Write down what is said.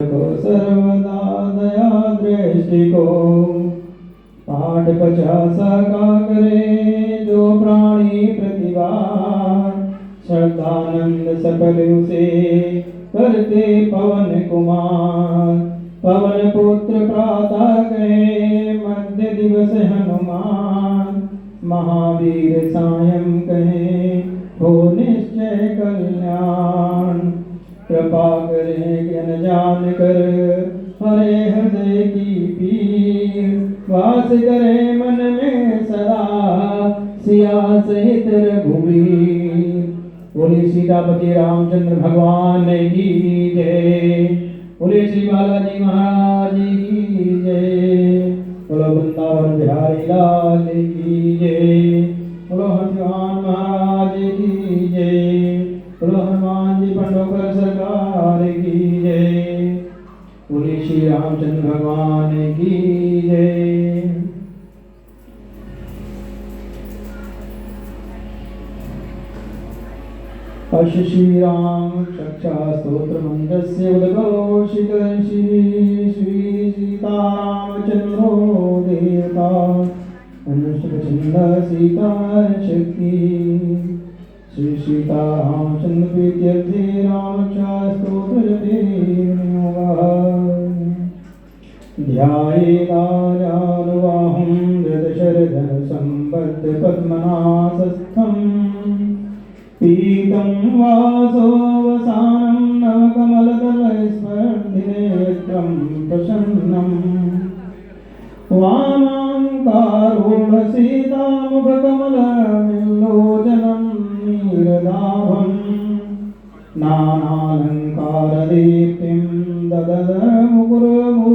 को सर्वदा दया दृष्टि को पाठ 50 का करे जो प्राणी प्रतिभा श्रद्धानंद सकल उसे करते पवन कुमार पवन पुत्र प्रातः गए मध्य दिवस हनुमान महावीर सायं कहे हो निश्चय कल्याण कृपा करे ज्ञान जान कर हरे हृदय की पीर वास करे मन में सदा सिया सहित रघुवीर। बोले सीतापति रामचंद्र भगवान की जय। बोले श्री बालाजी महाराज की जय। बोलो वृंदावन बिहारी लाल की जय। बोलो हनुमान महाराज की जय। बोलो हनुमान जी पंडोकर सरकार की जय। बोले श्री रामचंद्र भगवान की जय। अश श्री राम रक्षा स्तोत्र मंत्रस्य उद्घोषित श्री श्री सीतारामचंद्रो देवता अनुष्टुप सीता शक्ति श्री सीतारामचंद्र प्रीत्यर्थे रामरक्षा ध्यायेदानुवाहं धृतशरधर संबद्ध पद्मनासस्थं पीतं वासोवसानं नवकमलदलस्पर्धिनेत्रं प्रसन्नं वामाङ्कारूढसीतामुखकमलविल्लोचनं नीरदाभं नानालङ्कारदीप्तिं ददर मुकुरमुदारविन्दं